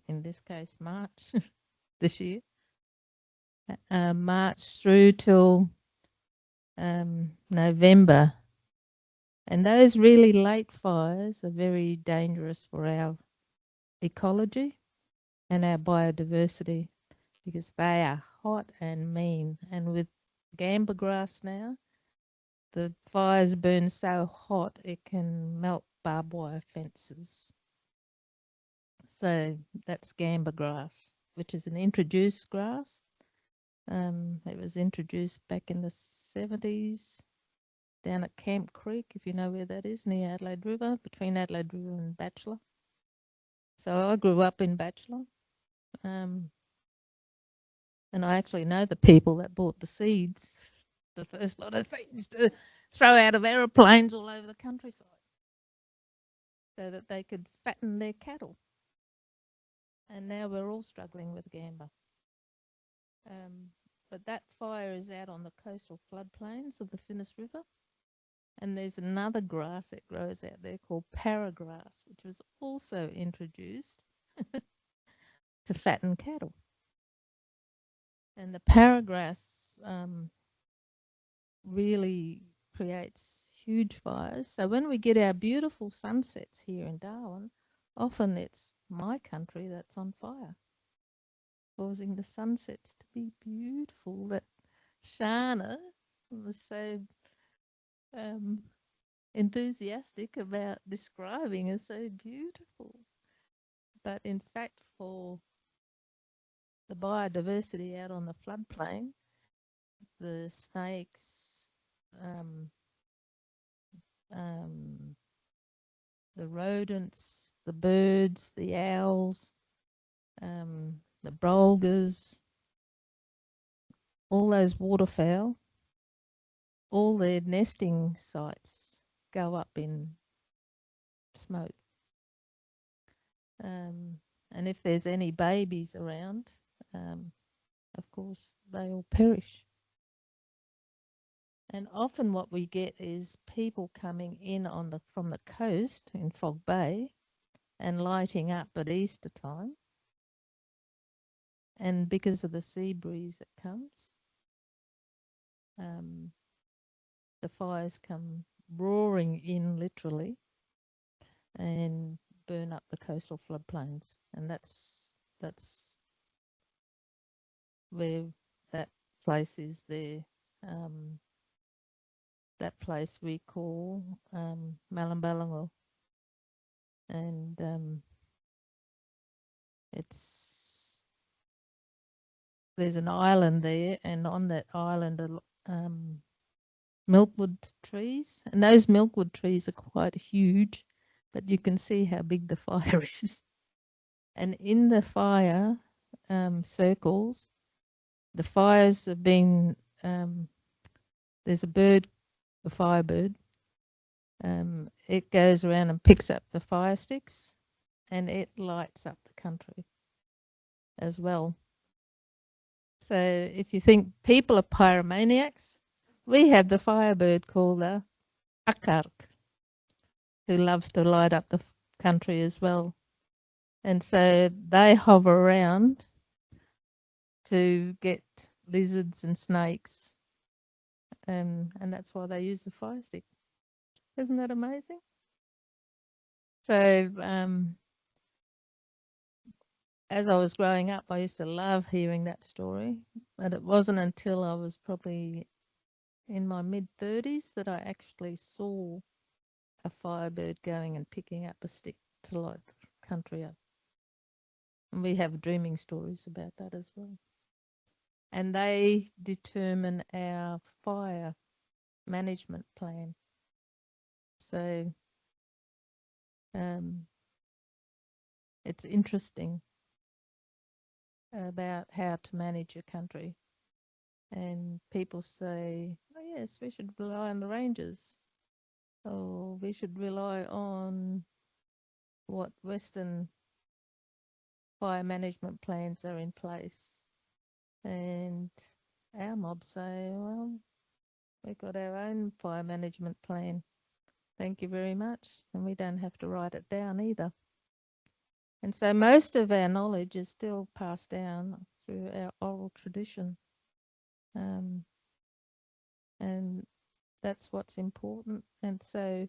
in this case March this year, March through till November. And those really late fires are very dangerous for our ecology and our biodiversity because they are hot and mean. And with gamba grass now, the fires burn so hot it can melt barbed wire fences. So that's gamba grass, which is an introduced grass. It was introduced back in the 70s down at Camp Creek, if you know where that is, near Adelaide River, between Adelaide River and Bachelor. So I grew up in Bachelor. And I actually know the people that bought the seeds, the first lot of seeds to throw out of aeroplanes all over the countryside so that they could fatten their cattle. And now we're all struggling with gamba. But that fire is out on the coastal floodplains of the Finniss River. And there's another grass that grows out there called paragrass, which was also introduced to fatten cattle. And the paragrass really creates huge fires. So when we get our beautiful sunsets here in Darwin, often it's my country that's on fire, causing the sunsets to be beautiful that Sharna was so enthusiastic about describing as so beautiful. But in fact, for the biodiversity out on the floodplain, the snakes, the rodents, the birds, the owls, the brolgas, all those waterfowl, all their nesting sites go up in smoke. And if there's any babies around, of course, they all perish. And often what we get is people coming in from the coast in Fog Bay and lighting up at Easter time. And because of the sea breeze that comes, the fires come roaring in literally and burn up the coastal floodplains. And that's where that place is there. That place we call Malambalango. And there's an island there, and on that island are milkwood trees, and those milkwood trees are quite huge, but you can see how big the fire is. And in the fire circles, the fires have been, there's a bird, a firebird, it goes around and picks up the fire sticks and it lights up the country as well. So if you think people are pyromaniacs, we have the firebird called the akark, who loves to light up the country as well. And so they hover around to get lizards and snakes, and that's why they use the fire stick. Isn't that amazing? So as I was growing up, I used to love hearing that story, but it wasn't until I was probably in my mid-30s that I actually saw a firebird going and picking up a stick to light the country up. And we have dreaming stories about that as well. And they determine our fire management plan. So it's interesting about how to manage a country. And people say, oh yes, we should rely on the rangers, or we should rely on what Western fire management plans are in place. And our mob say, well, we've got our own fire management plan. Thank you very much. And we don't have to write it down either. And so most of our knowledge is still passed down through our oral tradition. and that's what's important. And so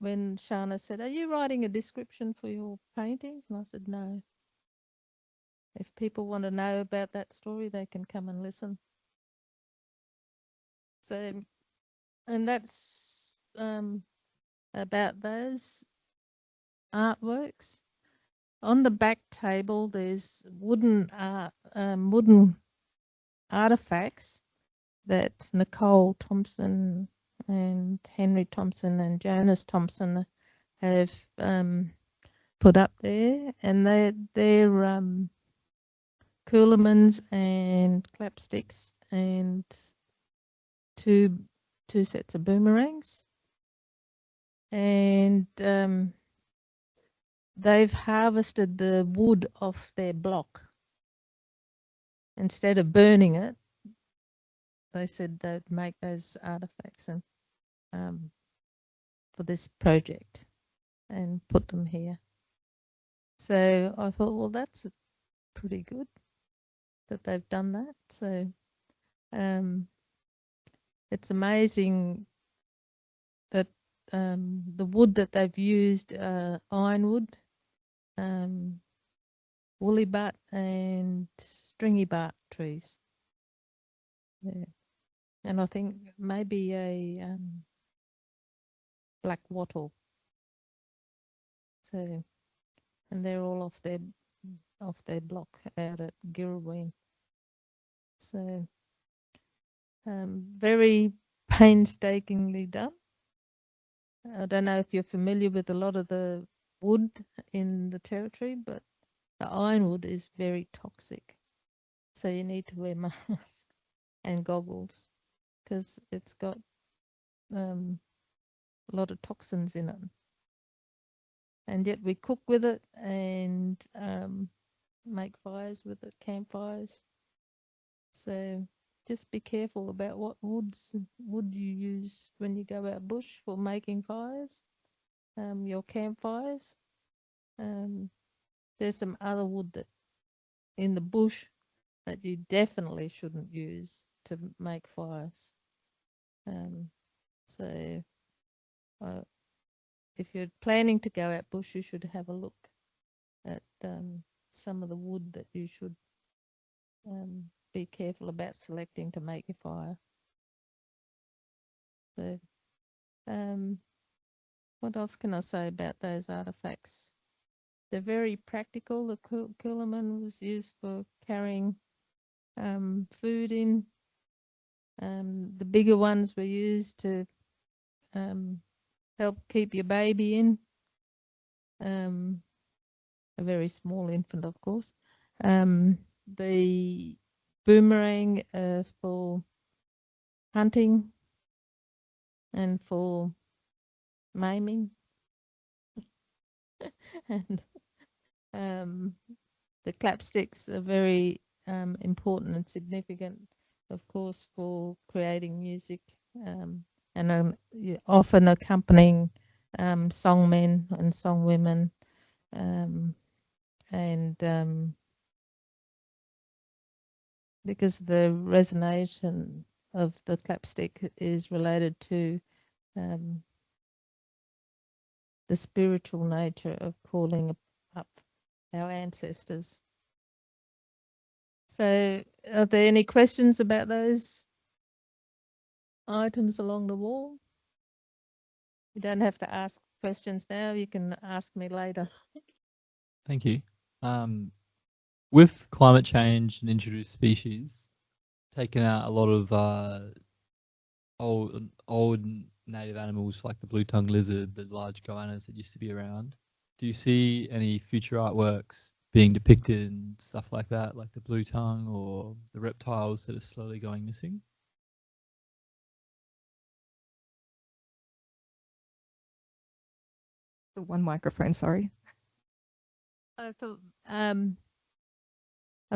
when Sharna said, "Are you writing a description for your paintings?" And I said, "No. If people want to know about that story, they can come and listen." So, and that's about those artworks. On the back table, there's wooden artifacts that Nicole Thompson and Henry Thompson and Jonas Thompson have put up there, and they're coolamans and clapsticks and two sets of boomerangs, and they've harvested the wood off their block. Instead of burning it, they said they'd make those artifacts and for this project and put them here. So I thought, well, that's pretty good that they've done that. So it's amazing that the wood that they've used, ironwood, woolly butt and stringy bark trees. Yeah. And I think maybe a black wattle. So, and they're all off their block out at Girraween. So, very painstakingly done. I don't know if you're familiar with a lot of the wood in the territory, but the ironwood is very toxic. So you need to wear masks and goggles because it's got a lot of toxins in it. And yet we cook with it and make fires with it, campfires. So just be careful about what wood you use when you go out bush for making fires, your campfires. There's some other wood that in the bush that you definitely shouldn't use to make fires. So if you're planning to go out bush, you should have a look at some of the wood that you should be careful about selecting to make your fire. So, what else can I say about those artifacts? They're very practical. The coolamon was used for carrying food in. The bigger ones were used to help keep your baby in. A very small infant, of course. The boomerang for hunting and for maiming. And the clapsticks are very important and significant, of course, for creating music and often accompanying songmen and songwomen, and because the resonation of the clapstick is related to the spiritual nature of calling up our ancestors. So are there any questions about those items along the wall? You don't have to ask questions now, you can ask me later. Thank you. With climate change and introduced species, taken out a lot of old native animals like the blue-tongued lizard, the large goannas that used to be around. Do you see any future artworks being depicted and stuff like that, like the blue tongue or the reptiles that are slowly going missing? The one microphone, sorry. I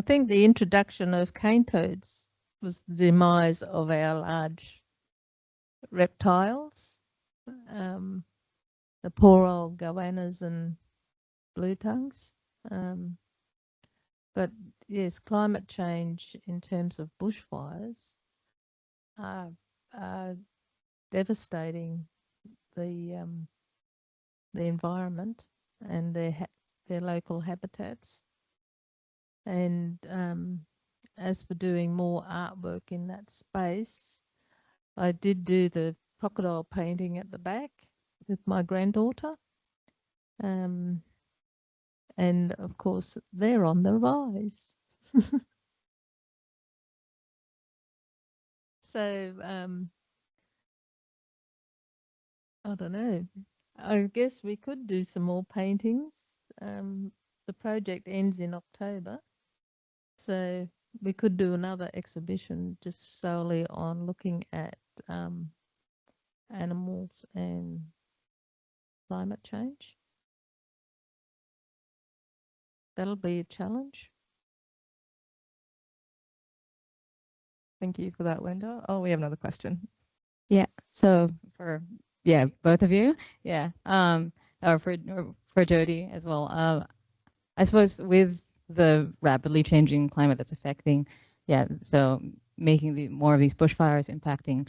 think the introduction of cane toads was the demise of our large reptiles, the poor old goannas and blue tongues. But yes, climate change in terms of bushfires are devastating the environment and their local habitats. And as for doing more artwork in that space, I did do the crocodile painting at the back with my granddaughter. And of course, they're on the rise. So I don't know. I guess we could do some more paintings. The project ends in October, so we could do another exhibition just solely on looking at animals and climate change. That'll be a challenge. Thank you for that, Linda. Oh, we have another question. Yeah. So for both of you, or for Jodie as well. I suppose with the rapidly changing climate that's affecting, so making more of these bushfires impacting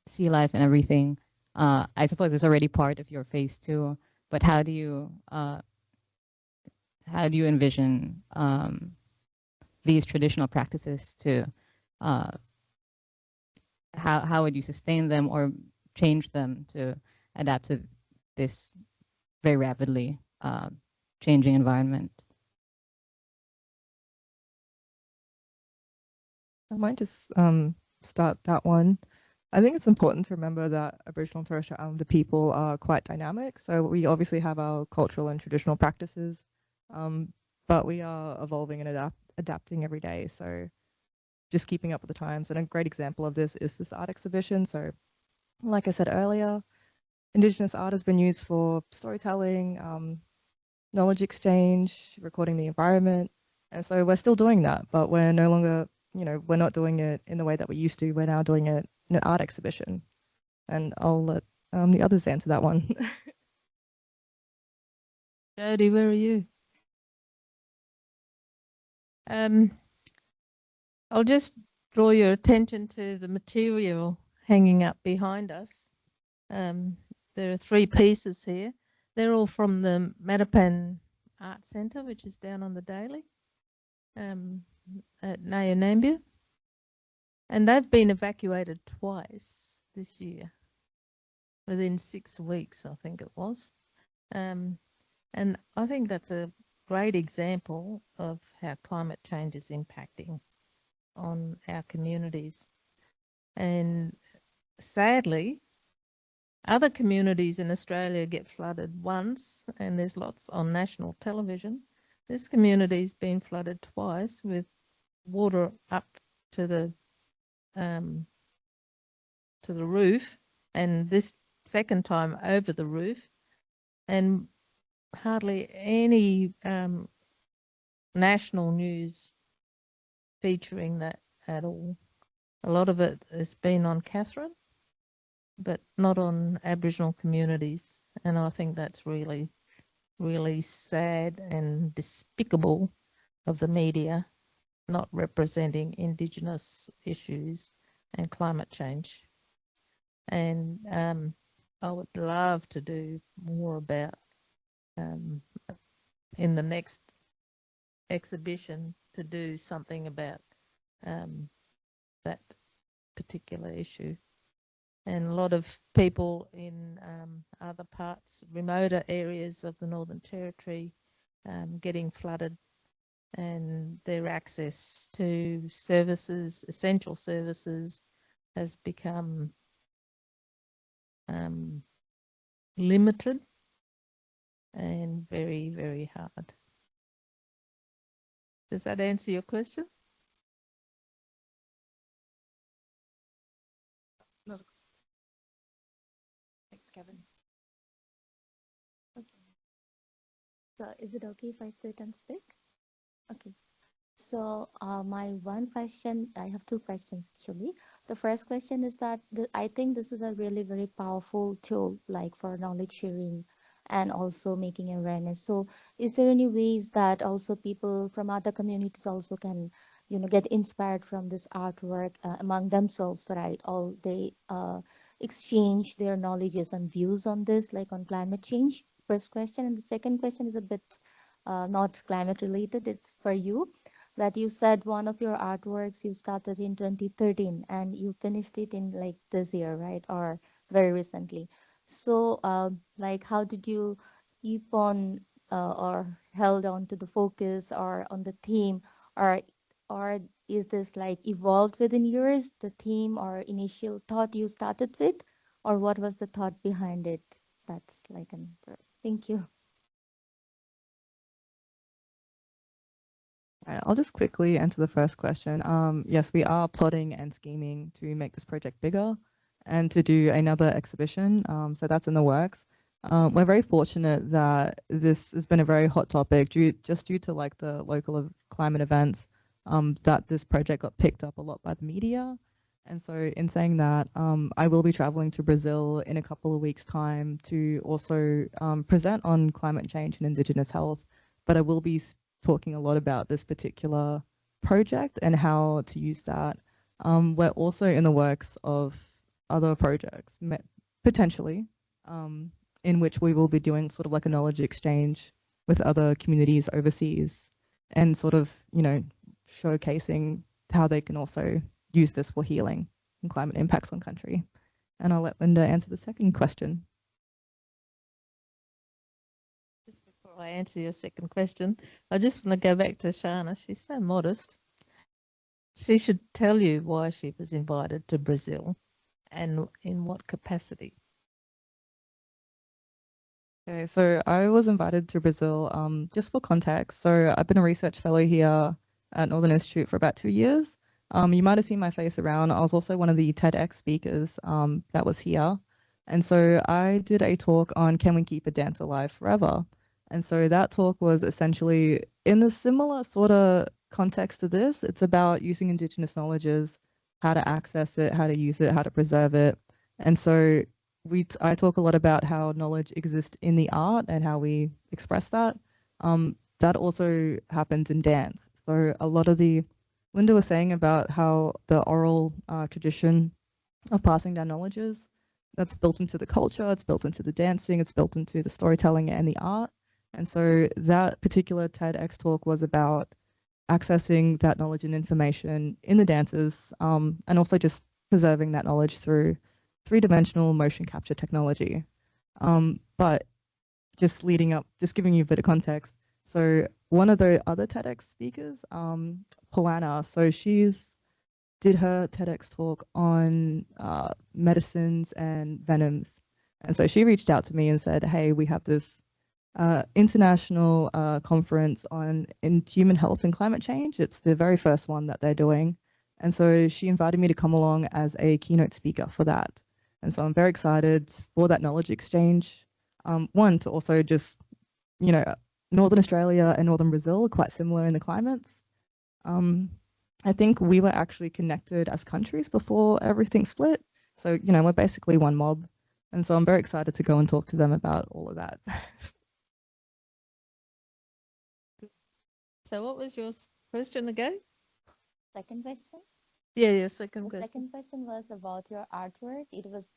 sea life and everything. I suppose it's already part of your phase 2, but how do you envision these traditional practices to how would you sustain them or change them to adapt to this very rapidly changing environment? I might just start that one. I think it's important to remember that Aboriginal and Torres Strait Islander people are quite dynamic. So we obviously have our cultural and traditional practices, but we are evolving and adapting every day. So just keeping up with the times. And a great example of this is this art exhibition. So like I said earlier, Indigenous art has been used for storytelling, knowledge exchange, recording the environment. And so we're still doing that, but we're no longer, we're not doing it in the way that we used to. We're now doing it in an art exhibition. And I'll let the others answer that one. Jodie, where are you? I'll just draw your attention to the material hanging up behind us. There are 3 pieces here. They're all from the Matapan Art Centre, which is down on the Daily at Nayunambu. And they've been evacuated twice this year, within 6 weeks, I think it was. And I think that's a great example of how climate change is impacting on our communities. And sadly, other communities in Australia get flooded once, and there's lots on national television. This community's been flooded twice with water up to the roof, and this second time over the roof, and hardly any national news featuring that at all. A lot of it has been on Catherine, but not on Aboriginal communities. And I think that's really, really sad and despicable of the media not representing Indigenous issues and climate change. And I would love to do more about in the next exhibition to do something about that particular issue. And a lot of people in other parts, remoter areas of the Northern Territory, getting flooded, and their access to services, essential services, has become limited and very, very hard. Does that answer your question? No. Thanks, Kevin. Okay. So is it okay if I sit and speak? Okay. So my one question, I have 2 questions actually. The first question is that I think this is a really very powerful tool, like for knowledge sharing and also making awareness. So is there any ways that also people from other communities also can get inspired from this artwork among themselves, right? All they exchange their knowledges and views on this, like on climate change. First question, and the second question is a bit not climate related. It's for you, that you said one of your artworks you started in 2013 and you finished it in like this year, right? Or very recently. So, like, how did you keep on or held on to the focus or on the theme, or or is this like evolved within years, the theme or initial thought you started with, or what was the thought behind it? That's like an first. Thank you. Right, I'll just quickly answer the first question. Yes, we are plotting and scheming to make this project bigger and to do another exhibition. So that's in the works. We're very fortunate that this has been a very hot topic due to like the local climate events, that this project got picked up a lot by the media. And so in saying that, I will be traveling to Brazil in a couple of weeks' time to also present on climate change and Indigenous health, but I will be talking a lot about this particular project and how to use that. We're also in the works of other projects, potentially, in which we will be doing sort of like a knowledge exchange with other communities overseas and sort of, showcasing how they can also use this for healing and climate impacts on country. And I'll let Linda answer the second question. Just before I answer your second question, I just want to go back to Sharna. She's so modest. She should tell you why she was invited to Brazil and in what capacity. Okay, so I was invited to Brazil just for context. So I've been a research fellow here at Northern Institute for about 2 years. You might have seen my face around. I was also one of the TEDx speakers that was here. And so I did a talk on can we keep a dance alive forever? And so that talk was essentially in a similar sort of context to this. It's about using Indigenous knowledges, how to access it, how to use it, how to preserve it. And so I talk a lot about how knowledge exists in the art and how we express that. That also happens in dance. So a lot of Linda was saying about how the oral tradition of passing down knowledges, that's built into the culture, it's built into the dancing, it's built into the storytelling and the art. And so that particular TEDx talk was about accessing that knowledge and information in the dances, and also just preserving that knowledge through three-dimensional motion capture technology. But just leading up, just giving you a bit of context. So one of the other TEDx speakers, Poana, so did her TEDx talk on medicines and venoms. And so she reached out to me and said, hey, we have this international conference in human health and climate change. It's the very first one that they're doing. And so she invited me to come along as a keynote speaker for that. And so I'm very excited for that knowledge exchange. One, to also just, Northern Australia and Northern Brazil are quite similar in the climates. I think we were actually connected as countries before everything split. So, we're basically one mob. And so I'm very excited to go and talk to them about all of that. So what was your question again? Second question. Yeah, your second The question. second question was about your artwork. It was,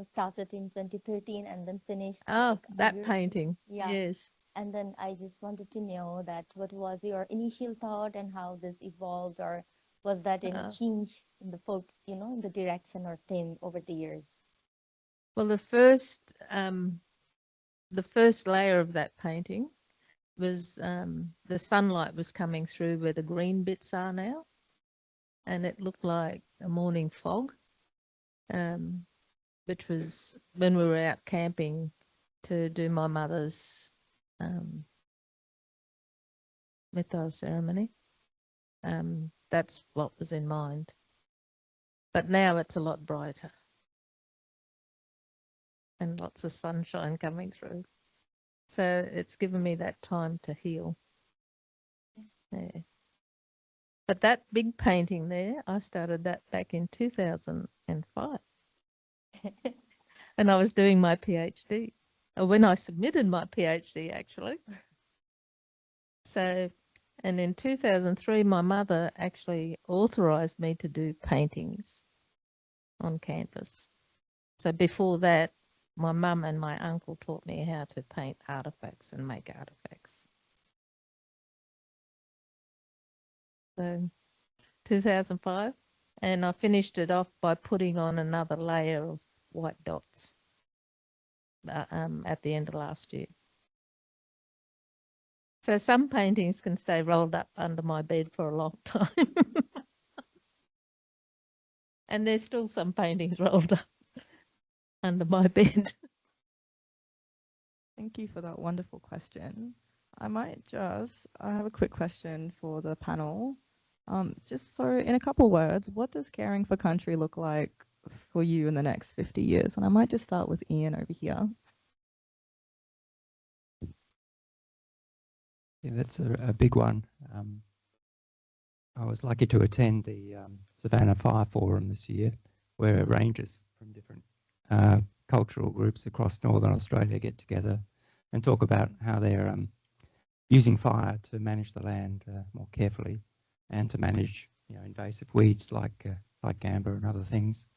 started in 2013 and then finished. Oh, like, a that year. painting. Yeah. Yes. And then I just wanted to know that what was your initial thought and how this evolved, or was that any change in the in the direction or theme over the years? Well, the first layer of that painting was the sunlight was coming through where the green bits are now, and it looked like a morning fog, which was when we were out camping to do my mother's mythos ceremony. That's what was in mind. But now it's a lot brighter and lots of sunshine coming through. So it's given me that time to heal. Yeah. But that big painting there, I started that back in 2005. And I was doing my PhD, or when I submitted my PhD, actually. So And in 2003, my mother actually authorised me to do paintings on canvas. So before that, my mum and my uncle taught me how to paint artefacts and make artefacts. So 2005, and I finished it off by putting on another layer of white dots at the end of last year. So some paintings can stay rolled up under my bed for a long time. And there's still some paintings rolled up under my bed. Thank you for that wonderful question. I have a quick question for the panel. Just so in a couple words, what does caring for country look like for you in the next 50 years? And I might just start with Ian over here. Yeah, that's a big one. I was lucky to attend the Savannah Fire Forum this year, where rangers from different cultural groups across Northern Australia get together and talk about how they're using fire to manage the land more carefully and to manage invasive weeds like gamba and other things.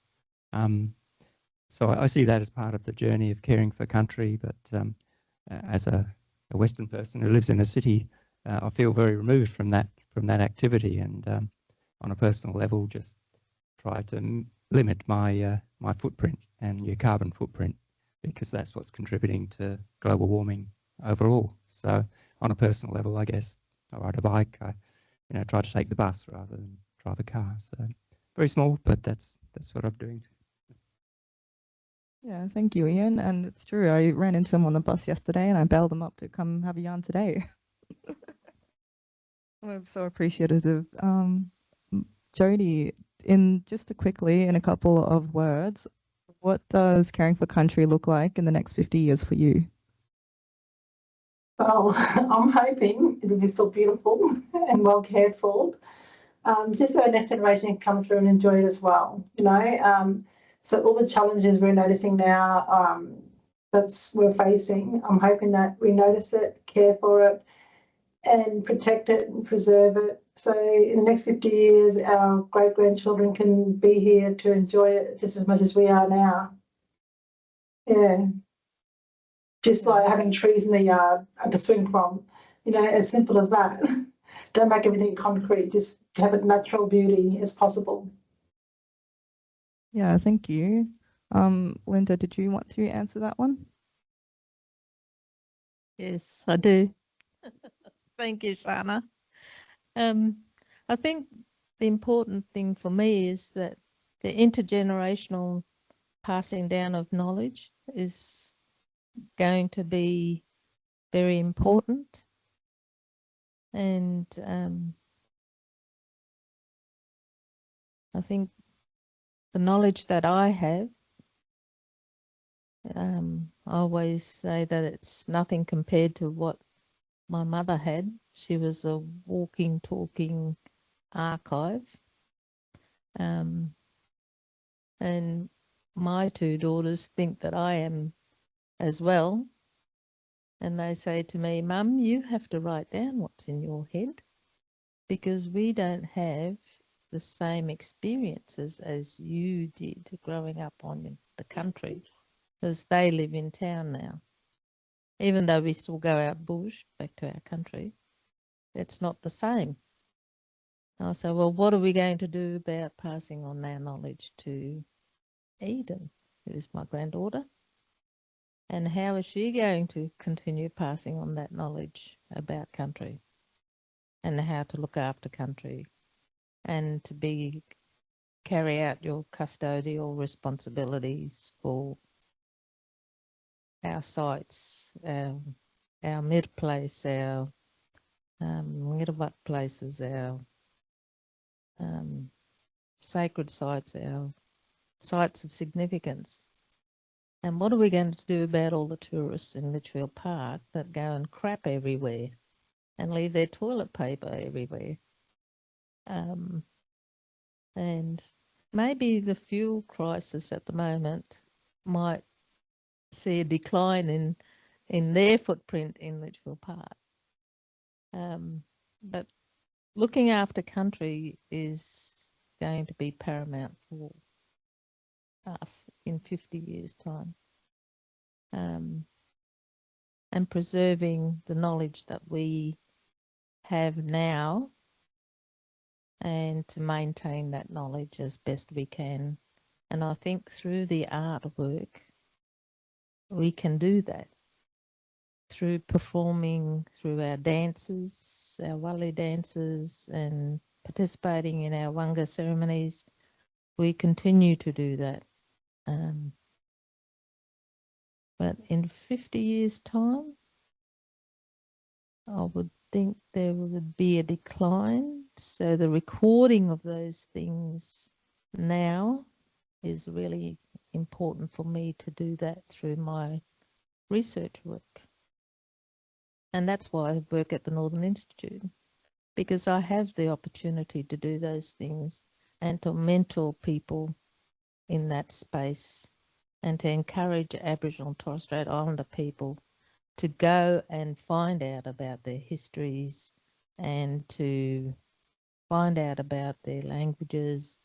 So I see that as part of the journey of caring for country, but as a Western person who lives in a city, I feel very removed from that activity, and on a personal level, just try to limit my my footprint and your carbon footprint, because that's what's contributing to global warming overall. So on a personal level, I guess I ride a bike. I try to take the bus rather than drive a car. So very small, but that's what I'm doing. Yeah, thank you, Ian. And it's true, I ran into him on the bus yesterday and I bailed him up to come have a yarn today. I'm so appreciative. Jodie, in a couple of words, what does caring for country look like in the next 50 years for you? Well, I'm hoping it'll be still beautiful and well cared for. Just so our next generation can come through and enjoy it as well, So all the challenges we're noticing now we're facing, I'm hoping that we notice it, care for it, and protect it and preserve it. So in the next 50 years, our great-grandchildren can be here to enjoy it just as much as we are now. Yeah. Just like having trees in the yard to swing from, as simple as that. Don't make everything concrete, just have it natural beauty as possible. Yeah, thank you. Linda, did you want to answer that one? Yes, I do. Thank you, Sharna. I think the important thing for me is that the intergenerational passing down of knowledge is going to be very important. And I think the knowledge that I have, I always say that it's nothing compared to what my mother had. She was a walking, talking archive. And my two daughters think that I am as well. And they say to me, Mum, you have to write down what's in your head, because we don't have the same experiences as you did growing up on the country, because they live in town now. Even though we still go out bush back to our country, it's not the same. I say, well, what are we going to do about passing on our knowledge to Eden, who is my granddaughter? And how is she going to continue passing on that knowledge about country and how to look after country and to carry out your custodial responsibilities for our sites, our mid place, our Ngirwat places, our sacred sites, our sites of significance. And what are we going to do about all the tourists in Litchfield Park that go and crap everywhere and leave their toilet paper everywhere? And maybe the fuel crisis at the moment might see a decline in their footprint in Litchfield Park. But looking after country is going to be paramount for us in 50 years' time. And preserving the knowledge that we have now and to maintain that knowledge as best we can. And I think through the artwork, we can do that. Through performing, through our dances, our wali dances, and participating in our wanga ceremonies, we continue to do that. But in 50 years' time, I would think there would be a decline. So the recording of those things now is really important for me to do that through my research work. And that's why I work at the Northern Institute, because I have the opportunity to do those things and to mentor people in that space and to encourage Aboriginal and Torres Strait Islander people to go and find out about their histories and to find out about their languages,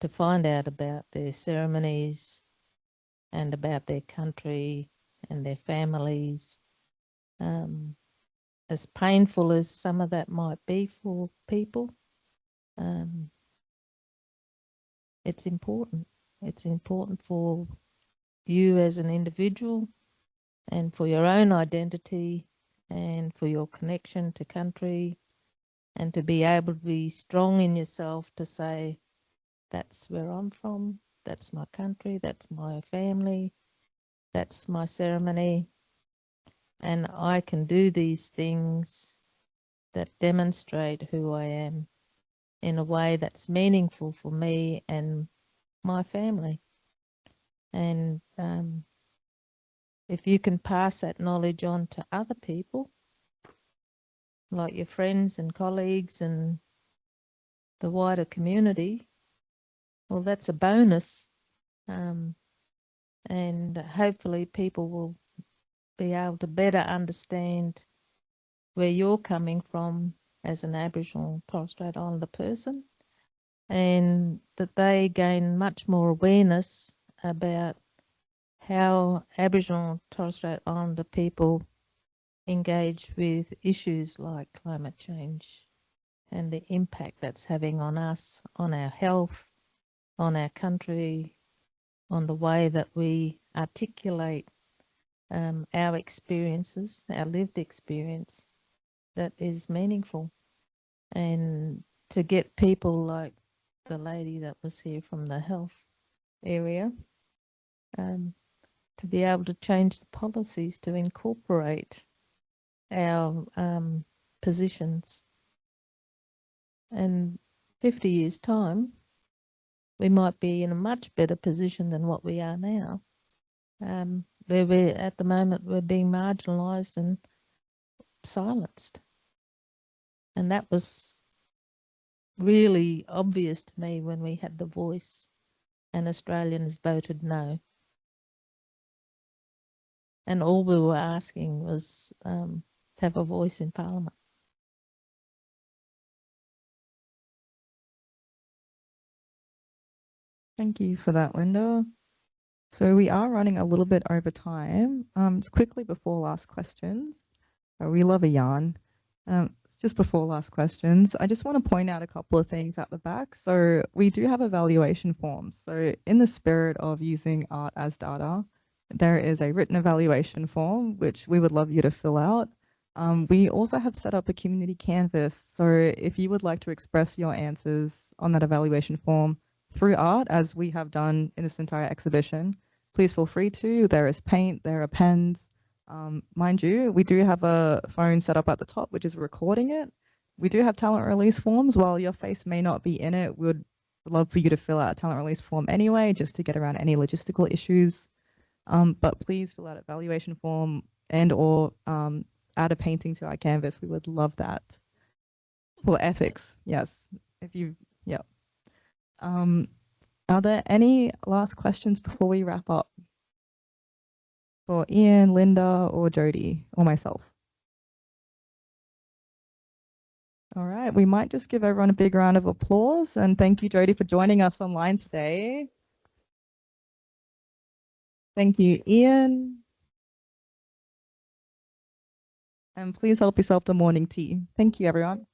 to find out about their ceremonies and about their country and their families. As painful as some of that might be for people, it's important. It's important for you as an individual and for your own identity and for your connection to country, and to be able to be strong in yourself to say, that's where I'm from, that's my country, that's my family, that's my ceremony, and I can do these things that demonstrate who I am in a way that's meaningful for me and my family. And if you can pass that knowledge on to other people, like your friends and colleagues and the wider community, well, that's a bonus. And hopefully people will be able to better understand where you're coming from as an Aboriginal Torres Strait Islander person, and that they gain much more awareness about how Aboriginal Torres Strait Islander people engage with issues like climate change and the impact that's having on us, on our health, on our country, on the way that we articulate our experiences, our lived experience that is meaningful. And to get people like the lady that was here from the health area to be able to change the policies to incorporate our positions. And 50 years' time, we might be in a much better position than what we are now. Where we're at the moment, we're being marginalised and silenced. And that was really obvious to me when we had the voice and Australians voted no. And all we were asking was to have a voice in Parliament. Thank you for that, Linda. So we are running a little bit over time. It's quickly before last questions. We love a yarn. Just before last questions, I just want to point out a couple of things at the back. So we do have evaluation forms. So in the spirit of using art as data, there is a written evaluation form, which we would love you to fill out. We also have set up a community canvas. So if you would like to express your answers on that evaluation form through art, as we have done in this entire exhibition, please feel free to. There is paint, there are pens. Mind you, we do have a phone set up at the top, which is recording it. We do have talent release forms. While your face may not be in it, we would love for you to fill out a talent release form anyway, just to get around any logistical issues. But please fill out an evaluation form and or add a painting to our canvas. We would love that. For ethics, yes. If you, yeah. Are there any last questions before we wrap up? For Ian, Linda, or Jodie, or myself? All right, we might just give everyone a big round of applause, and thank you, Jodie, for joining us online today. Thank you, Ian. And please help yourself to morning tea. Thank you, everyone.